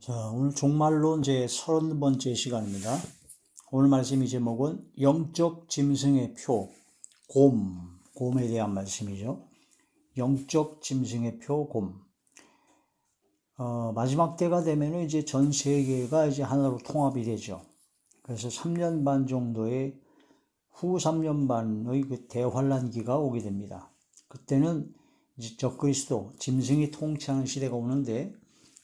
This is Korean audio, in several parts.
자, 오늘 종말론 제 30번째 시간입니다. 오늘 말씀의 제목은 영적 짐승의 표, 곰에 대한 말씀이죠. 영적 짐승의 표, 곰. 마지막 때가 되면 이제 전 세계가 이제 하나로 통합이 되죠. 그래서 3년 반 정도의 후 3년 반의 그 대환란기가 오게 됩니다. 그때는 이제 적그리스도, 짐승이 통치하는 시대가 오는데,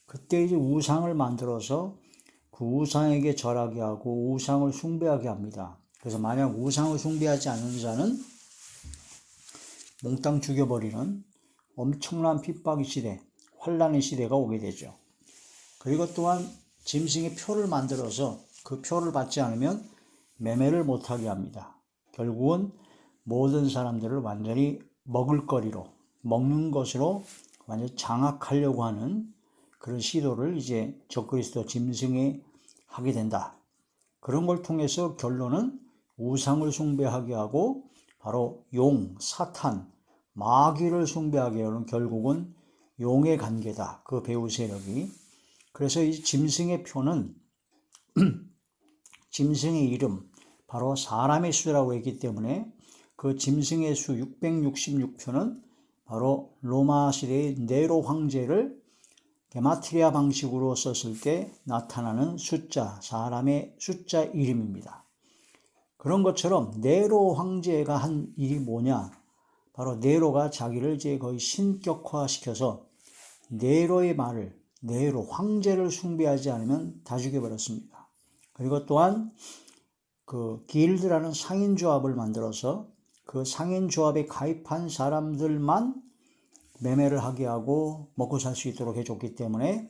그때 이제 우상을 만들어서 그 우상에게 절하게 하고 우상을 숭배하게 합니다. 그래서 만약 우상을 숭배하지 않는 자는 몽땅 죽여버리는 엄청난 핍박의 시대, 환란의 시대가 오게 되죠. 그리고 또한 짐승의 표를 만들어서 그 표를 받지 않으면 매매를 못하게 합니다. 결국은 모든 사람들을 완전히 먹는 것으로 완전히 장악하려고 하는 그런 시도를 이제 적그리스도 짐승에 하게 된다. 그런 걸 통해서 결론은 우상을 숭배하게 하고 바로 사탄, 마귀를 숭배하게 하는 결국은 용의 관계다. 그 배후 세력이. 그래서 이 짐승의 표는 짐승의 이름, 바로 사람의 수라고 했기 때문에 그 짐승의 수 666표는 바로 로마 시대의 네로 황제를 게마트리아 방식으로 썼을 때 나타나는 숫자, 사람의 숫자 이름입니다. 그런 것처럼 네로 황제가 한 일이 뭐냐? 바로 네로가 자기를 이제 거의 신격화시켜서 네로의 말을, 네로 황제를 숭배하지 않으면 다 죽여버렸습니다. 그리고 또한 그 길드라는 상인조합을 만들어서 그 상인조합에 가입한 사람들만 매매를 하게 하고 먹고 살 수 있도록 해줬기 때문에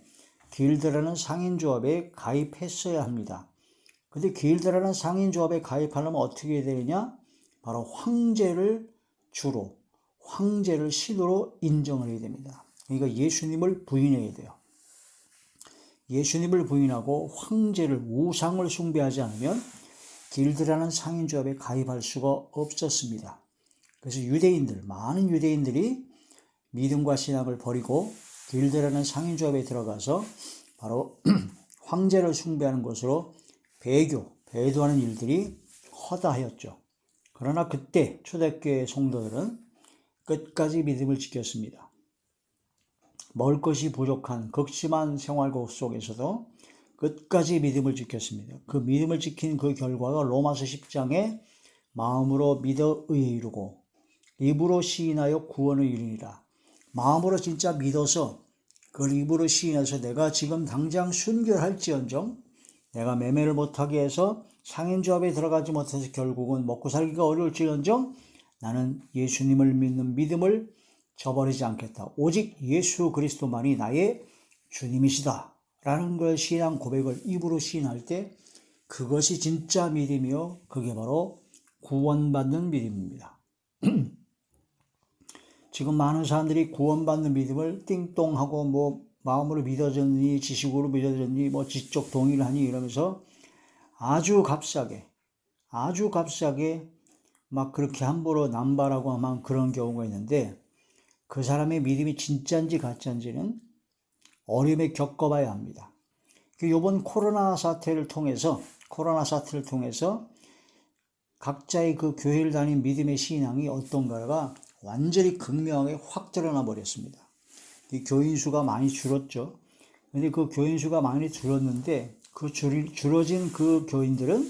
길드라는 상인조합에 가입했어야 합니다. 근데 길드라는 상인조합에 가입하려면 어떻게 해야 되느냐? 바로 황제를 신으로 인정을 해야 됩니다. 그러니까 예수님을 부인해야 돼요. 예수님을 부인하고 우상을 숭배하지 않으면 길드라는 상인조합에 가입할 수가 없었습니다. 그래서 많은 유대인들이 믿음과 신앙을 버리고 길드라는 상인조합에 들어가서 바로 황제를 숭배하는 것으로 배도하는 일들이 허다하였죠. 그러나 그때 초대교회 성도들은 끝까지 믿음을 지켰습니다. 먹을 것이 부족한 극심한 생활 속에서도 끝까지 믿음을 지켰습니다. 그 믿음을 지킨 그 결과가 로마서 10장에 마음으로 믿어 의에 이르고 입으로 시인하여 구원을 이루니라. 마음으로 진짜 믿어서 그걸 입으로 시인해서 내가 지금 당장 순결할지언정, 내가 매매를 못하게 해서 상인조합에 들어가지 못해서 결국은 먹고 살기가 어려울지언정 나는 예수님을 믿는 믿음을 저버리지 않겠다. 오직 예수 그리스도만이 나의 주님이시다 라는 걸 신앙 고백을 입으로 시인할 때 그것이 진짜 믿음이요, 그게 바로 구원받는 믿음입니다. 지금 많은 사람들이 구원받는 믿음을 띵똥하고 마음으로 믿어졌니, 지식으로 믿어졌니, 지적 동의를 하니 이러면서 아주 값싸게 막 그렇게 함부로 남발하고 하면 그런 경우가 있는데, 그 사람의 믿음이 진짜인지 가짜인지는 어려움에 겪어봐야 합니다. 이번 코로나 사태를 통해서 각자의 그 교회를 다닌 믿음의 신앙이 어떤가가 완전히 극명하게 확 드러나 버렸습니다. 이 교인 수가 많이 줄었죠. 근데 그 교인 수가 많이 줄었는데 그 줄어진 그 교인들은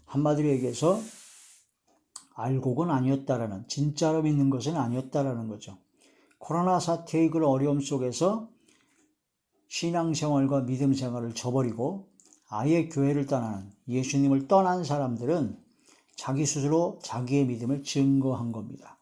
한마디로 얘기해서 알곡은 아니었다라는, 진짜로 믿는 것은 아니었다라는 거죠. 코로나 사태의 그 어려움 속에서 신앙생활과 믿음생활을 저버리고 아예 교회를 떠나는, 예수님을 떠난 사람들은 자기 스스로 자기의 믿음을 증거한 겁니다.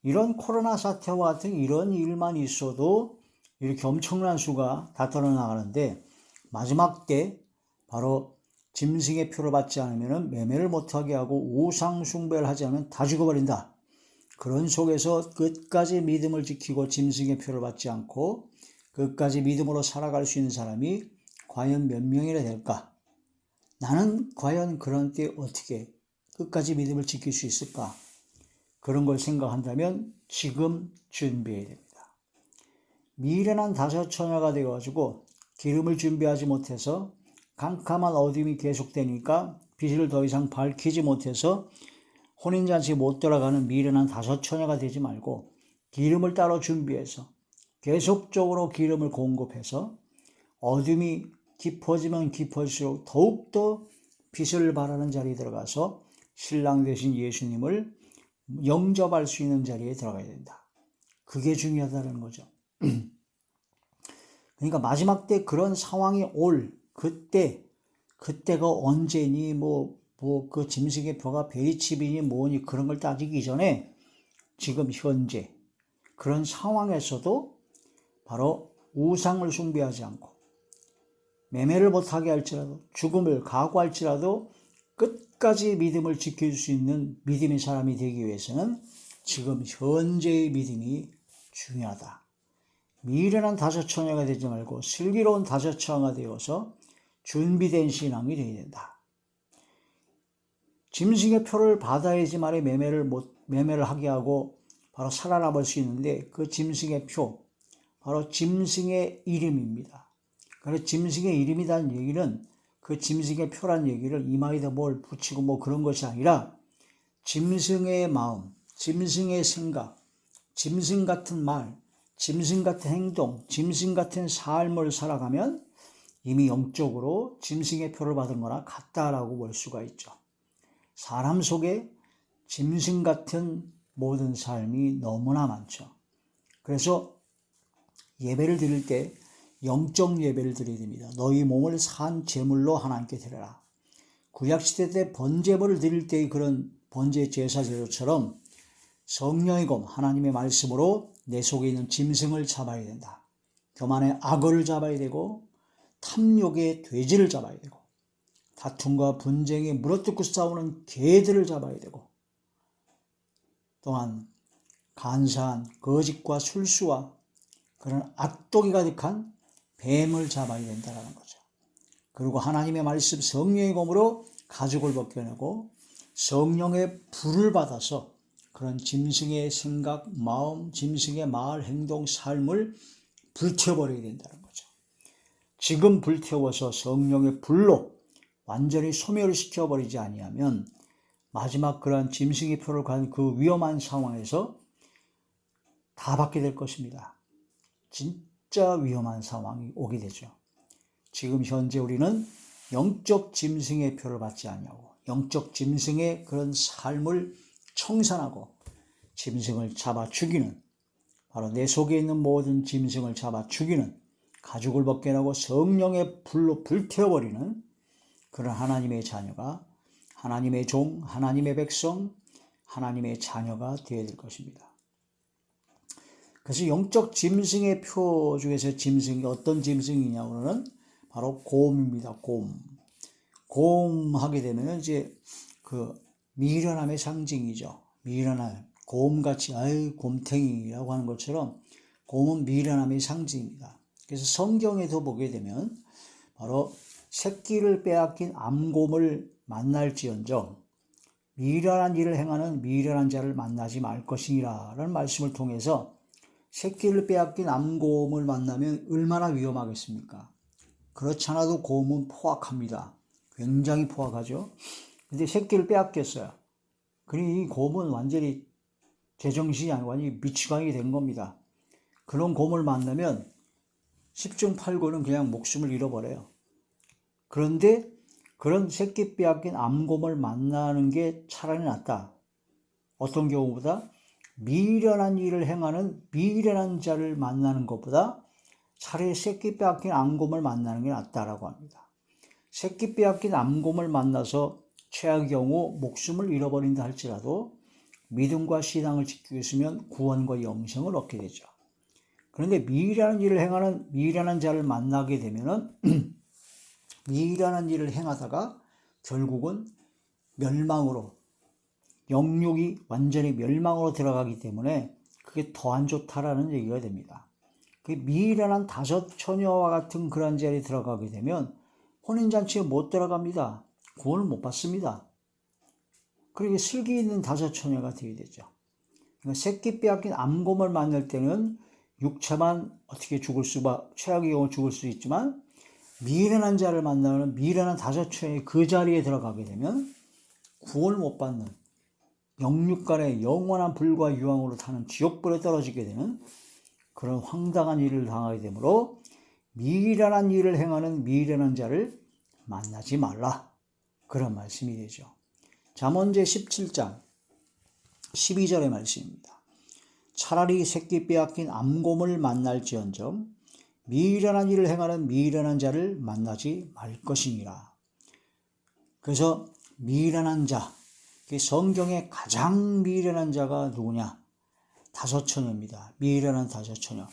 이런 코로나 사태와 같은 이런 일만 있어도 이렇게 엄청난 수가 다 떨어나가는데, 마지막 때 바로 짐승의 표를 받지 않으면 매매를 못하게 하고 우상 숭배를 하지 않으면 다 죽어버린다. 그런 속에서 끝까지 믿음을 지키고 짐승의 표를 받지 않고 끝까지 믿음으로 살아갈 수 있는 사람이 과연 몇 명이나 될까? 나는 과연 그런 때 어떻게 끝까지 믿음을 지킬 수 있을까? 그런 걸 생각한다면 지금 준비해야 됩니다. 미련한 다섯 처녀가 되어가지고 기름을 준비하지 못해서 캄캄한 어둠이 계속되니까 빛을 더 이상 밝히지 못해서 혼인잔치 못 돌아가는 미련한 다섯 처녀가 되지 말고 기름을 따로 준비해서 계속적으로 기름을 공급해서 어둠이 깊어지면 깊어질수록 더욱더 빛을 발하는 자리에 들어가서 신랑 되신 예수님을 영접할 수 있는 자리에 들어가야 된다. 그게 중요하다는 거죠. 그러니까 마지막 때 그런 상황이 올 그때가 언제니 그 짐승의 표가 베리칩이니 뭐니 그런 걸 따지기 전에 지금 현재 그런 상황에서도 바로 우상을 숭배하지 않고 매매를 못하게 할지라도 죽음을 각오할지라도 끝까지 믿음을 지킬 수 있는 믿음의 사람이 되기 위해서는 지금 현재의 믿음이 중요하다. 미련한 다섯 처녀가 되지 말고 슬기로운 다섯 처녀가 되어서 준비된 신앙이 되어야 된다. 짐승의 표를 받아야지만이 매매를 하게 하고 바로 살아남을 수 있는데 그 짐승의 표, 바로 짐승의 이름입니다. 그래서 짐승의 이름이라는 얘기는 그 짐승의 표란 얘기를 이마에다 뭘 붙이고 뭐 그런 것이 아니라 짐승의 마음, 짐승의 생각, 짐승 같은 말, 짐승 같은 행동, 짐승 같은 삶을 살아가면 이미 영적으로 짐승의 표를 받은 거나 같다라고 볼 수가 있죠. 사람 속에 짐승 같은 모든 삶이 너무나 많죠. 그래서 예배를 드릴 때 영적 예배를 드려야 됩니다. 너희 몸을 산 제물로 하나님께 드려라. 구약시대 때 번제물을 드릴 때의 그런 번제 제사 제도처럼 성령의 검, 하나님의 말씀으로 내 속에 있는 짐승을 잡아야 된다. 교만의 악어를 잡아야 되고 탐욕의 돼지를 잡아야 되고 다툼과 분쟁에 물어뜯고 싸우는 개들을 잡아야 되고 또한 간사한 거짓과 술수와 그런 악독이 가득한 뱀을 잡아야 된다는 거죠. 그리고 하나님의 말씀 성령의 검으로 가죽을 벗겨내고 성령의 불을 받아서 그런 짐승의 생각, 마음, 짐승의 말, 행동, 삶을 불태워버려야 된다는 거죠. 지금 불태워서 성령의 불로 완전히 소멸시켜버리지 아니하면 마지막 그러한 짐승의 표를 가진 그 위험한 상황에서 다 받게 될 것입니다. 진짜 위험한 상황이 오게 되죠. 지금 현재 우리는 영적 짐승의 표를 받지 아니하고 영적 짐승의 그런 삶을 청산하고 짐승을 잡아 죽이는, 바로 내 속에 있는 모든 짐승을 잡아 죽이는, 가죽을 벗겨내고 성령의 불로 불태워버리는 그런 하나님의 자녀가, 하나님의 종, 하나님의 백성, 하나님의 자녀가 되어야 될 것입니다. 그래서 영적 짐승의 표 중에서 짐승이 어떤 짐승이냐고는 바로 곰입니다. 곰 하게 되면 이제 그 미련함의 상징이죠. 미련함, 곰같이 곰탱이라고 하는 것처럼 곰은 미련함의 상징입니다. 그래서 성경에도 보게 되면 바로 새끼를 빼앗긴 암곰을 만날지언정 미련한 일을 행하는 미련한 자를 만나지 말 것이니라 라는 말씀을 통해서 새끼를 빼앗긴 암곰을 만나면 얼마나 위험하겠습니까? 그렇지 않아도 곰은 포악합니다. 굉장히 포악하죠. 근데 새끼를 빼앗겼어요. 그러니 이 곰은 완전히 제정신이 아니고 완전히 미치광이 된 겁니다. 그런 곰을 만나면 10중 8구는 그냥 목숨을 잃어버려요. 그런데 그런 새끼 빼앗긴 암곰을 만나는 게 차라리 낫다. 어떤 경우보다 미련한 일을 행하는 미련한 자를 만나는 것보다 차라리 새끼 빼앗긴 암곰을 만나는 게 낫다라고 합니다. 새끼 빼앗긴 암곰을 만나서 최악의 경우 목숨을 잃어버린다 할지라도 믿음과 신앙을 지키고 있으면 구원과 영생을 얻게 되죠. 그런데 미련한 일을 행하는 미련한 자를 만나게 되면은 미련한 일을 행하다가 결국은 멸망으로, 영육이 완전히 멸망으로 들어가기 때문에 그게 더 안 좋다라는 얘기가 됩니다. 그 미련한 다섯 처녀와 같은 그런 자리에 들어가게 되면 혼인잔치에 못 들어갑니다. 구원을 못 받습니다. 그리고 슬기 있는 다섯 처녀가 되어야 되죠. 그러니까 새끼 빼앗긴 암곰을 만날 때는 육체만 어떻게 최악의 경우 죽을 수 있지만 미련한 자를 만나는 미련한 다저천이 그 자리에 들어가게 되면 구원을 못 받는 영육간의 영원한 불과 유황으로 타는 지옥불에 떨어지게 되는 그런 황당한 일을 당하게 되므로 미련한 일을 행하는 미련한 자를 만나지 말라. 그런 말씀이 되죠. 잠언 제17장 12절의 말씀입니다. 차라리 새끼 빼앗긴 암곰을 만날지언정 미련한 일을 행하는 미련한 자를 만나지 말 것이니라. 그래서 미련한 자, 성경의 가장 미련한 자가 누구냐? 다섯처녀입니다. 미련한 다섯처녀.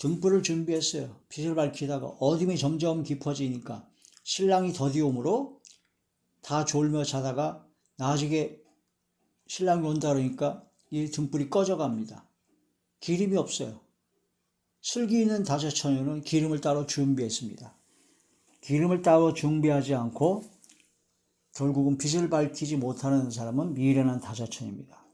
등불을 준비했어요. 빛을 밝히다가 어둠이 점점 깊어지니까 신랑이 더디움으로 다 졸며 자다가 나중에 신랑이 온다 그러니까 이 등불이 꺼져갑니다. 기름이 없어요. 슬기 있는 다섯처녀는 기름을 따로 준비했습니다. 기름을 따로 준비하지 않고 결국은 빛을 밝히지 못하는 사람은 미련한 다섯처녀입니다.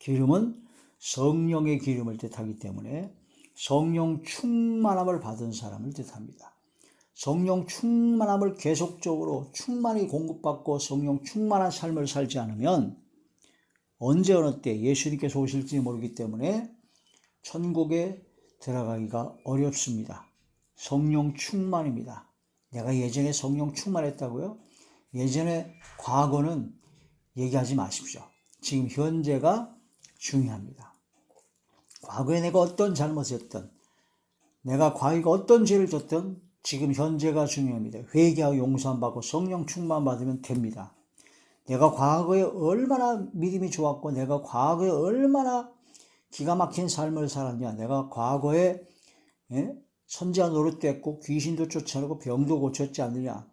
기름은 성령의 기름을 뜻하기 때문에 성령 충만함을 받은 사람을 뜻합니다. 성령 충만함을 계속적으로 충만히 공급받고 성령 충만한 삶을 살지 않으면 언제 어느 때 예수님께서 오실지 모르기 때문에 천국에 들어가기가 어렵습니다. 성령 충만입니다. 내가 예전에 성령 충만했다고요? 예전에 과거는 얘기하지 마십시오. 지금 현재가 중요합니다. 과거에 내가 어떤 잘못을 했든 내가 과거에 어떤 죄를 졌든 지금 현재가 중요합니다. 회개하고 용서함 받고 성령 충만 받으면 됩니다. 내가 과거에 얼마나 믿음이 좋았고 내가 과거에 얼마나 기가 막힌 삶을 살았냐, 내가 과거에 선지자 노릇도 했고 귀신도 쫓아내고 병도 고쳤지 않느냐,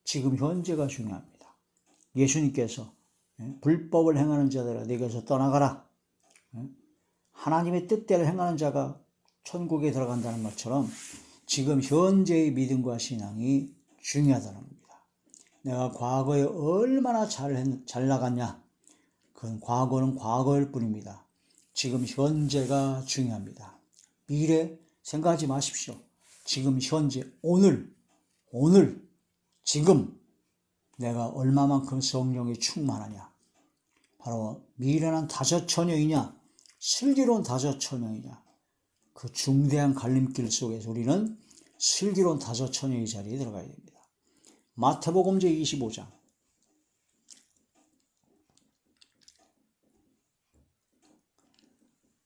지금 현재가 중요합니다. 예수님께서 불법을 행하는 자들아 내게서 떠나가라, 하나님의 뜻대로 행하는 자가 천국에 들어간다는 것처럼 지금 현재의 믿음과 신앙이 중요하다는 겁니다. 내가 과거에 얼마나 잘 나갔냐, 그건 과거는 과거일 뿐입니다. 지금 현재가 중요합니다. 미래 생각하지 마십시오. 지금 현재, 오늘, 지금 내가 얼마만큼 성령이 충만하냐. 바로 미련한 다섯처녀이냐, 슬기로운 다섯처녀이냐. 그 중대한 갈림길 속에서 우리는 슬기로운 다섯처녀의 자리에 들어가야 됩니다. 마태복음 제25장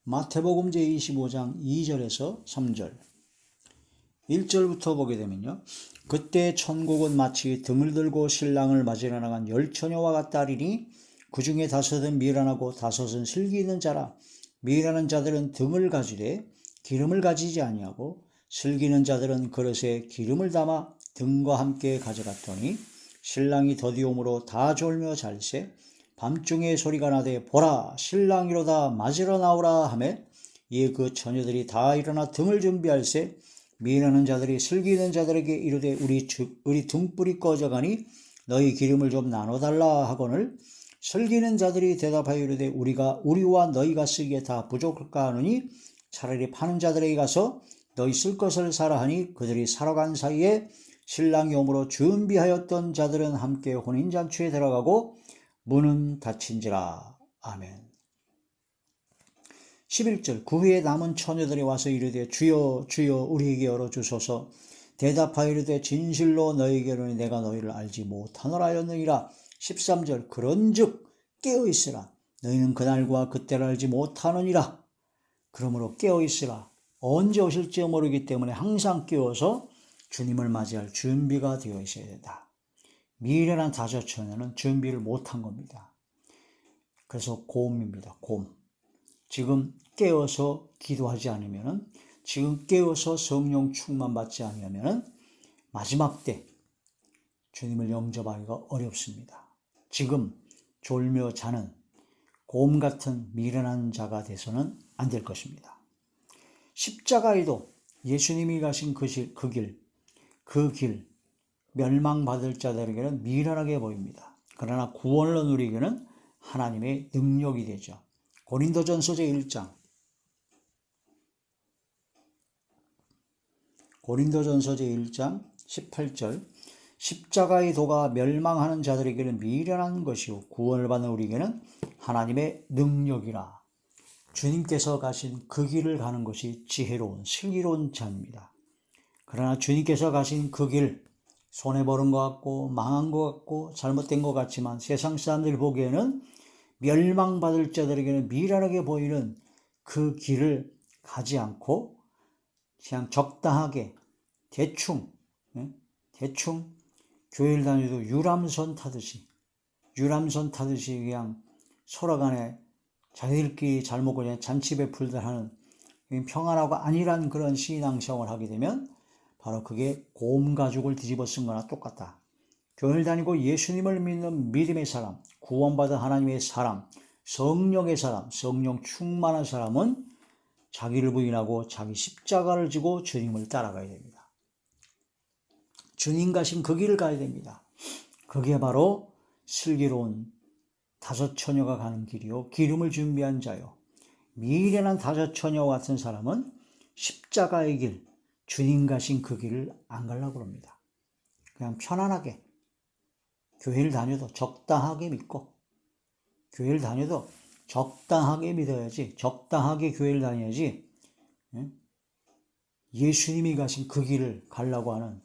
마태복음 제25장 2절에서 3절 1절부터 보게 되면요. 그때 천국은 마치 등을 들고 신랑을 맞으러 나간 10처녀와 같다리니 그 중에 5은 미련하고 5은 슬기 있는 자라. 미련한 자들은 등을 가지되 기름을 가지지 아니하고 슬기 있는 자들은 그릇에 기름을 담아 등과 함께 가져갔더니 신랑이 더디옴으로 다 졸며 잘세 밤중에 소리가 나되 보라 신랑이로다 맞으러 나오라 하매 이에 그 처녀들이 다 일어나 등을 준비할세 미련한 자들이 슬기 있는 자들에게 이르되 우리 등불이 꺼져가니 너희 기름을 좀 나눠달라 하거늘 슬기 있는 자들이 대답하여 이르되 우리와 너희가 쓰기에 다 부족할까 하느니 차라리 파는 자들에게 가서 너희 쓸 것을 사라 하니 그들이 사러 간 사이에 신랑이 오므로 준비하였던 자들은 함께 혼인잔치에 들어가고 문은 닫힌지라. 아멘. 11절 그 후에 남은 처녀들이 와서 이르되 주여 주여 우리에게 열어주소서. 대답하여 이르되 진실로 너희에게 이르노니 내가 너희를 알지 못하노라 하였느니라. 13절 그런즉 깨어있으라. 너희는 그날과 그때를 알지 못하느니라. 그러므로 깨어있으라. 언제 오실지 모르기 때문에 항상 깨어서 주님을 맞이할 준비가 되어 있어야 된다. 미련한 다섯처녀는 준비를 못한 겁니다. 그래서 곰입니다. 곰. 지금 깨어서 기도하지 않으면, 지금 깨어서 성령 충만 받지 않으면 마지막 때 주님을 영접하기가 어렵습니다. 지금 졸며 자는 곰 같은 미련한 자가 돼서는 안 될 것입니다. 십자가에도 예수님이 가신 그 길, 멸망받을 자들에게는 미련하게 보입니다. 그러나 구원을 누리기는 하나님의 능력이 되죠. 고린도전서 제1장 고린도전서 제1장 18절 십자가의 도가 멸망하는 자들에게는 미련한 것이요 구원을 받는 우리에게는 하나님의 능력이라. 주님께서 가신 그 길을 가는 것이 지혜로운 슬기로운 자입니다. 그러나 주님께서 가신 그 길, 손해보는 것 같고 망한 것 같고 잘못된 것 같지만 세상 사람들 보기에는 멸망받을 자들에게는 미련하게 보이는 그 길을 가지 않고 그냥 적당하게 대충 교회를 다녀도 유람선 타듯이 그냥 서로 간에 자기들끼리 잘 먹고 그냥 잔치 베풀들 하는 평안하고 안일한 그런 신앙생활을 하게 되면 바로 그게 곰 가죽을 뒤집어 쓴 거나 똑같다. 교회를 다니고 예수님을 믿는 믿음의 사람, 구원받은 하나님의 사람, 성령의 사람, 성령 충만한 사람은 자기를 부인하고 자기 십자가를 지고 주님을 따라가야 됩니다. 주님 가신 그 길을 가야 됩니다. 그게 바로 슬기로운 다섯 처녀가 가는 길이요 기름을 준비한 자요. 미련한 다섯 처녀와 같은 사람은 십자가의 길, 주님 가신 그 길을 안 가려고 합니다. 그냥 편안하게 교회를 다녀도 적당하게 믿고 교회를 다녀도 적당하게 믿어야지, 적당하게 교회를 다녀야지 예수님이 가신 그 길을 가려고 하는,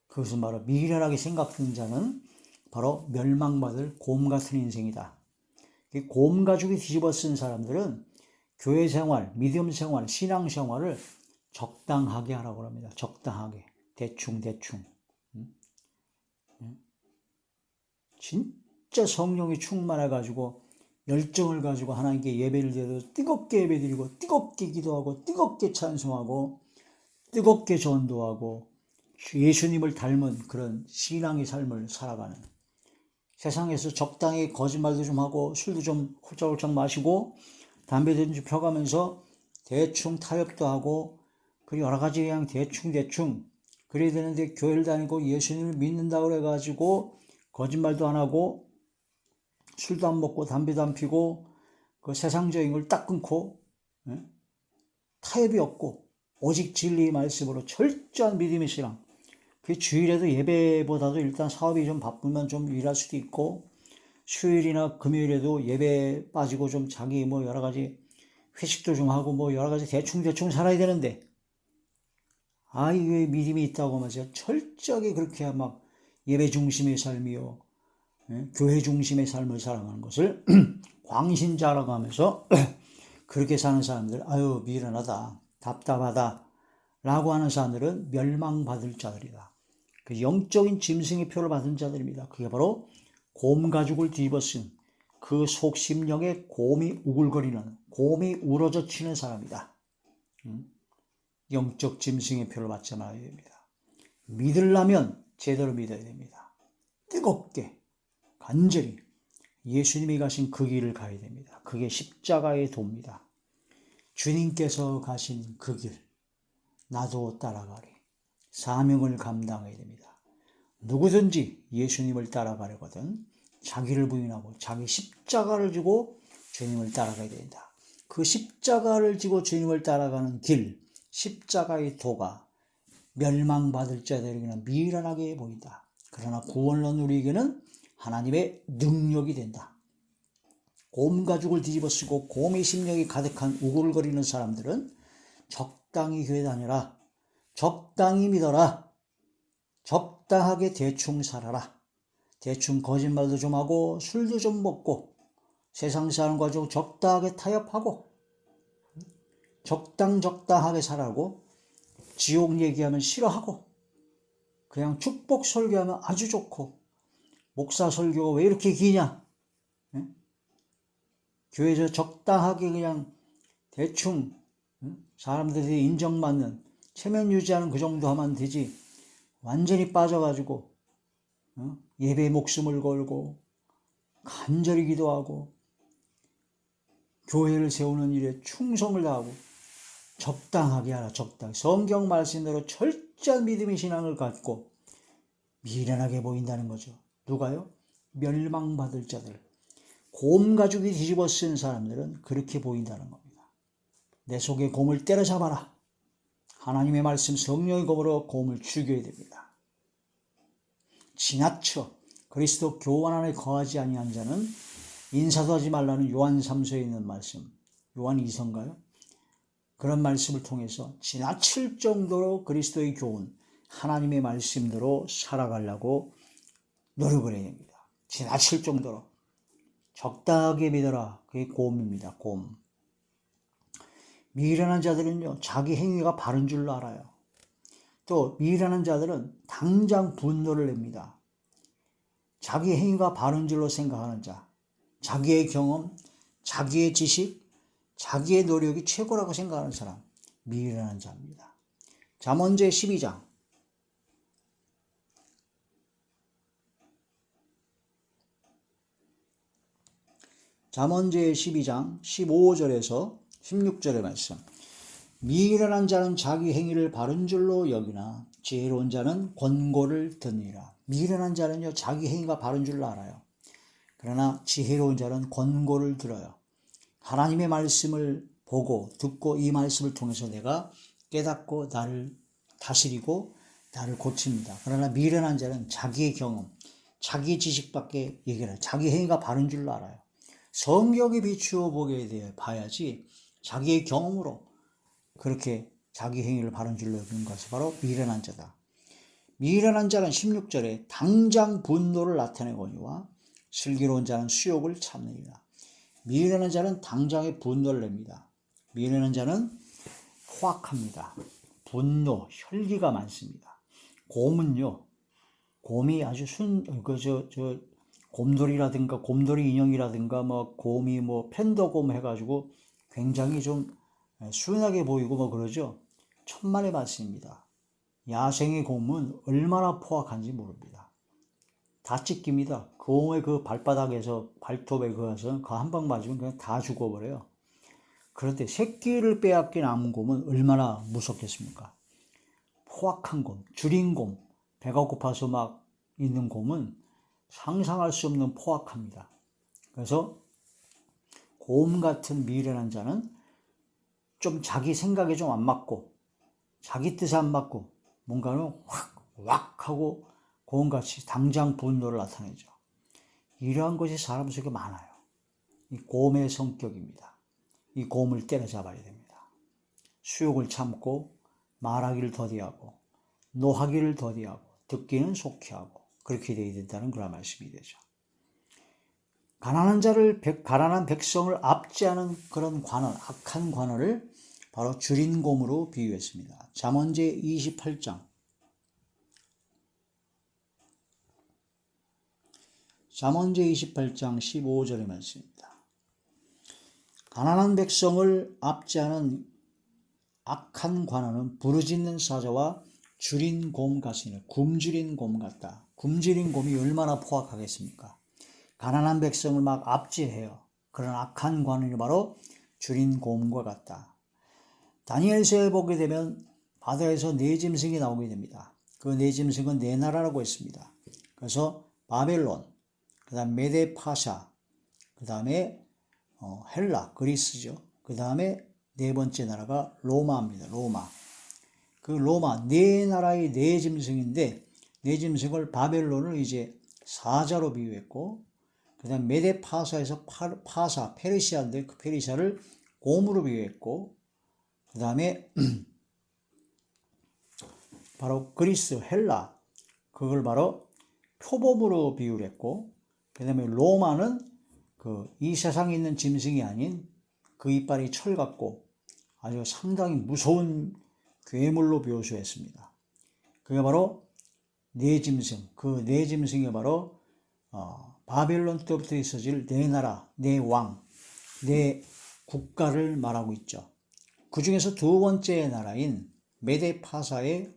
그것은 바로 미련하게 생각하는 자는 바로 멸망받을 곰 같은 인생이다. 곰 가죽이 뒤집어 쓴 사람들은 교회 생활, 믿음 생활, 신앙 생활을 적당하게 하라고 합니다. 적당하게, 대충 진짜 성령이 충만해가지고 열정을 가지고 하나님께 예배를 드려도 뜨겁게 예배드리고 뜨겁게 기도하고 뜨겁게 찬송하고 뜨겁게 전도하고 예수님을 닮은 그런 신앙의 삶을 살아가는, 세상에서 적당히 거짓말도 좀 하고 술도 좀 홀짝홀짝 마시고 담배도 좀 펴가면서 대충 타협도 하고 그리고 여러 가지 그냥 대충 그래야 되는데 교회를 다니고 예수님을 믿는다고 그래가지고 거짓말도 안 하고 술도 안 먹고 담배도 안 피고 그 세상적인 걸 딱 끊고 타협이 없고 오직 진리의 말씀으로 철저한 믿음의 신앙. 그 주일에도 예배보다도 일단 사업이 좀 바쁘면 좀 일할 수도 있고 수요일이나 금요일에도 예배 빠지고 좀 자기 뭐 여러 가지 회식도 좀 하고 뭐 여러 가지 대충 살아야 되는데 이게 믿음이 있다고 하면서 철저하게 그렇게 막 예배 중심의 삶이요 교회 중심의 삶을 살아가는 것을 광신자라고 하면서 그렇게 사는 사람들, 미련하다, 답답하다 라고 하는 사람들은 멸망받을 자들이다. 그 영적인 짐승의 표를 받은 자들입니다. 그게 바로 곰 가죽을 뒤집어 쓴 그 속심령에 곰이 우글거리는, 곰이 우러져 치는 사람이다. 영적 짐승의 표를 받지 말아야 됩니다. 믿으려면 제대로 믿어야 됩니다. 뜨겁게 간절히 예수님이 가신 그 길을 가야 됩니다. 그게 십자가의 도입니다. 주님께서 가신 그 길, 나도 따라가리. 사명을 감당해야 됩니다. 누구든지 예수님을 따라가려거든 자기를 부인하고 자기 십자가를 지고 주님을 따라가야 된다. 그 십자가를 지고 주님을 따라가는 길, 십자가의 도가 멸망받을 자들에게는 미련하게 보인다. 그러나 구원을 얻는 우리에게는 하나님의 능력이 된다. 곰 가죽을 뒤집어 쓰고 곰의 심령이 가득한 우글거리는 사람들은 적당히 교회 다녀라. 적당히 믿어라. 적당하게 대충 살아라. 대충 거짓말도 좀 하고 술도 좀 먹고 세상 사람과 좀 적당하게 타협하고 적당하게 살아고 지옥 얘기하면 싫어하고 그냥 축복 설교하면 아주 좋고 목사 설교가 왜 이렇게 기냐? 교회에서 적당하게 그냥 대충 사람들이 인정받는 체면 유지하는 그 정도 하면 되지 완전히 빠져가지고 예배에 목숨을 걸고 간절히 기도하고 교회를 세우는 일에 충성을 다하고 적당하게 하라. 적당. 성경 말씀대로 철저한 믿음의 신앙을 갖고 미련하게 보인다는 거죠. 누가요? 멸망받을 자들. 곰 가죽이 뒤집어 쓴 사람들은 그렇게 보인다는 겁니다. 내 속에 곰을 때려잡아라. 하나님의 말씀 성령의 검으로 곰을 죽여야 됩니다. 지나쳐 그리스도 교환 안에 거하지 아니한 자는 인사도 하지 말라는 요한 3서에 있는 말씀, 요한 2서인가요? 그런 말씀을 통해서 지나칠 정도로 그리스도의 교훈, 하나님의 말씀대로 살아가려고 노력을 해야 됩니다. 지나칠 정도로. 적당하게 믿어라. 그게 곰입니다. 곰. 미련한 자들은요, 자기 행위가 바른 줄로 알아요. 또 미련한 자들은 당장 분노를 냅니다. 자기 행위가 바른 줄로 생각하는 자, 자기의 경험, 자기의 지식, 자기의 노력이 최고라고 생각하는 사람, 미련한 자입니다. 잠언제 12장 잠언제 12장 15절에서 16절의 말씀. 미련한 자는 자기 행위를 바른 줄로 여기나 지혜로운 자는 권고를 듣느니라. 미련한 자는요, 자기 행위가 바른 줄로 알아요. 그러나 지혜로운 자는 권고를 들어요. 하나님의 말씀을 보고 듣고 이 말씀을 통해서 내가 깨닫고 나를 다스리고 나를 고칩니다. 그러나 미련한 자는 자기의 경험, 자기 지식밖에 얘기를 해요. 자기 행위가 바른 줄로 알아요. 성경에 비추어 보게 되어 봐야지 자기의 경험으로 그렇게 자기 행위를 바른 줄로 여기는 것이 바로 미련한 자다. 미련한 자는 16절에 당장 분노를 나타내거니와 슬기로운 자는 수욕을 참느니라. 미련한 자는 당장에 분노를 냅니다. 미련한 자는 호악합니다. 분노, 혈기가 많습니다. 곰은요, 곰이 아주 곰돌이라든가 곰돌이 인형이라든가 곰이 팬더곰 해가지고 굉장히 좀 순하게 보이고 그러죠. 천만의 말씀입니다. 야생의 곰은 얼마나 포악한지 모릅니다. 다 찢깁니다. 곰의 그 발바닥에서 발톱에 그어서 그 한 방 맞으면 그냥 다 죽어버려요. 그런데 새끼를 빼앗긴 암곰은 얼마나 무섭겠습니까? 포악한 곰, 줄인 곰, 배가 고파서 막 있는 곰은 상상할 수 없는 포악합니다. 그래서 곰 같은 미련한 자는 좀 자기 생각에 좀 안 맞고 자기 뜻에 안 맞고 뭔가는 확 하고 곰같이 당장 분노를 나타내죠. 이러한 것이 사람 속에 많아요. 이 곰의 성격입니다. 이 곰을 때려잡아야 됩니다. 수욕을 참고 말하기를 더디하고 노하기를 더디하고 듣기는 속히 하고 그렇게 되어야 된다는 그런 말씀이 되죠. 가난한 백성을 압제하는 그런 관원, 악한 관원을 바로 줄인 곰으로 비유했습니다. 잠언제 28장 15절의 말씀입니다. 가난한 백성을 압제하는 악한 관원은 부르짖는 사자와 줄인 곰 같으니 굶주린 곰 같다. 굶주린 곰이 얼마나 포악하겠습니까? 가난한 백성을 막 압제해요. 그런 악한 관원이 바로 줄인 곰과 같다. 다니엘서에 보게 되면 바다에서 네 짐승이 나오게 됩니다. 그 네 짐승은 네 나라라고 했습니다. 그래서 바벨론, 그 다음 메데파샤, 그 다음에 헬라, 그리스죠. 그 다음에 네 번째 나라가 로마입니다. 로마. 그 로마 네 나라의 네 짐승인데 네 짐승을 바벨론을 이제 사자로 비유했고 그 다음 메데파사에서 파사, 페르시아인데 그 페르시아를 곰으로 비유했고 그 다음에 바로 그리스, 헬라 그걸 바로 표범으로 비유를 했고 그 다음에 로마는 이 세상에 있는 짐승이 아닌 그 이빨이 철 같고 아주 상당히 무서운 괴물로 묘수했습니다. 그게 바로 네 짐승, 그 네 짐승이 바로 바벨론 때부터 있어질 네 나라, 네 왕, 네 국가를 말하고 있죠. 그 중에서 두 번째 나라인 메데파사의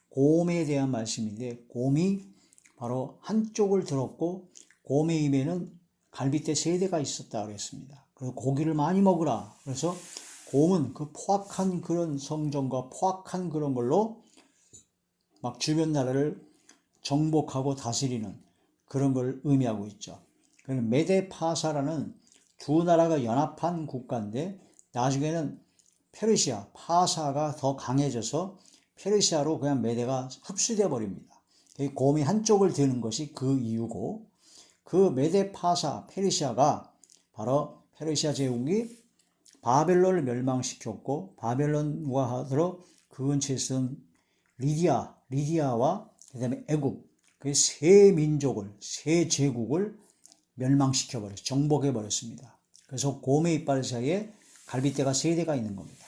곰에 대한 말씀인데 곰이 바로 한쪽을 들었고 곰의 입에는 갈빗대 3대가 있었다 그랬습니다. 그래서 고기를 많이 먹으라. 그래서 곰은 그 포악한 그런 성정과 포악한 그런 걸로 막 주변 나라를 정복하고 다스리는 그런 걸 의미하고 있죠. 메데파사라는 두 나라가 연합한 국가인데 나중에는 페르시아, 파사가 더 강해져서 페르시아로 그냥 메대가 흡수되어 버립니다. 곰이 한쪽을 드는 것이 그 이유고, 그 메대 파사 페르시아가 바로 페르시아 제국이 바벨론을 멸망시켰고, 바벨론과 하더러 그 근처에 있던 리디아와 그 다음에 애굽, 그 세 민족을, 세 제국을 멸망시켜버렸어요. 정복해버렸습니다. 그래서 곰의 이빨 사이에 갈빗대가 세 대가 있는 겁니다.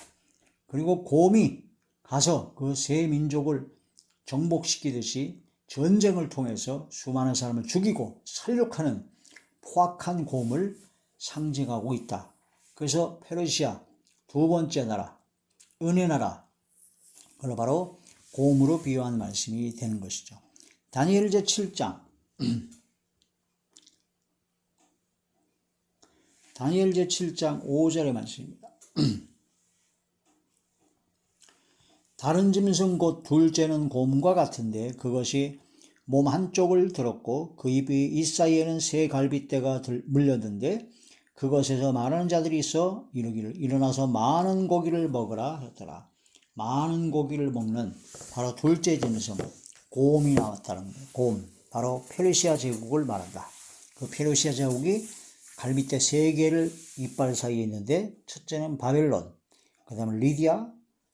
그리고 곰이 가서 그 세 민족을 정복시키듯이 전쟁을 통해서 수많은 사람을 죽이고 살육하는 포악한 곰을 상징하고 있다. 그래서 페르시아 두 번째 나라, 은혜 나라, 그걸 바로 곰으로 비유한 말씀이 되는 것이죠. 다니엘제 7장 다니엘제 7장 5절의 말씀입니다. 다른 짐승 곧 둘째는 곰과 같은데 그것이 몸 한쪽을 들었고 그 입이 이 사이에는 세 갈빗대가 물렸는데 그것에서 말하는 자들이 있어 이르기를 일어나서 많은 고기를 먹으라 하더라. 많은 고기를 먹는 바로 둘째 짐승 곰이 나왔다는 거예요. 곰, 바로 페르시아 제국을 말한다. 그 페르시아 제국이 갈빗대 세 개를 이빨 사이에 있는데 첫째는 바벨론, 그 다음에 리디아,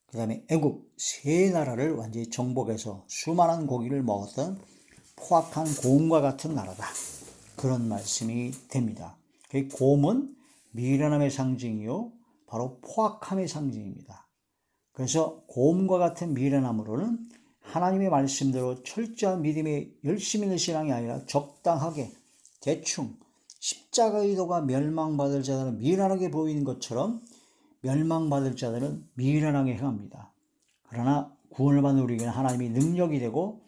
그 다음에 애굽 세 나라를 완전히 정복해서 수많은 고기를 먹었던 포악한 곰과 같은 나라다. 그런 말씀이 됩니다. 곰은 미련함의 상징이요 바로 포악함의 상징입니다. 그래서 곰과 같은 미련함으로는 하나님의 말씀대로 철저한 믿음에 열심히 있는 신앙이 아니라 적당하게 대충 십자가의 의도가 멸망받을 자들은 미련하게 보이는 것처럼 멸망받을 자들은 미련하게 행합니다. 그러나 구원을 받는 우리에게는 하나님이 능력이 되고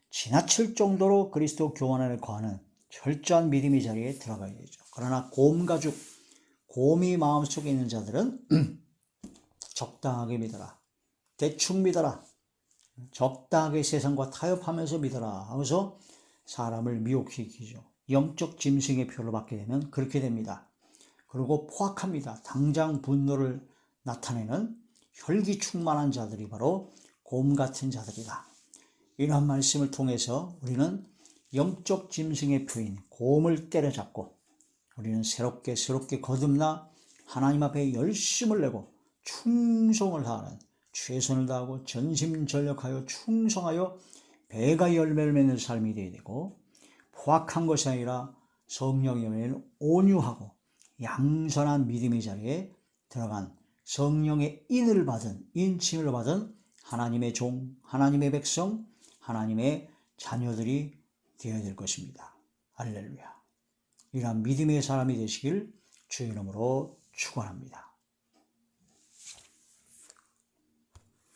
지나칠 정도로 그리스도 교만 안에 거하는 철저한 믿음의 자리에 들어가야 되죠. 그러나 곰가죽, 곰이 마음속에 있는 자들은 적당하게 믿어라. 대충 믿어라. 적당하게 세상과 타협하면서 믿어라 하면서 사람을 미혹시키죠. 영적 짐승의 표를 받게 되면 그렇게 됩니다. 그리고 포악합니다. 당장 분노를 나타내는 혈기 충만한 자들이 바로 곰 같은 자들이다. 이러한 말씀을 통해서 우리는 영적 짐승의 표인 곰을 때려잡고 우리는 새롭게 거듭나 하나님 앞에 열심을 내고 충성을 다하는 최선을 다하고 전심전력하여 충성하여 배가 열매를 맺는 삶이 되어야 되고 포악한 것이 아니라 성령의 열매는 온유하고 양선한 믿음의 자리에 들어간 성령의 인침을 받은 하나님의 종, 하나님의 백성, 하나님의 자녀들이 되어야 될 것입니다. 할렐루야. 이러한 믿음의 사람이 되시길 주의 이름으로 축원합니다.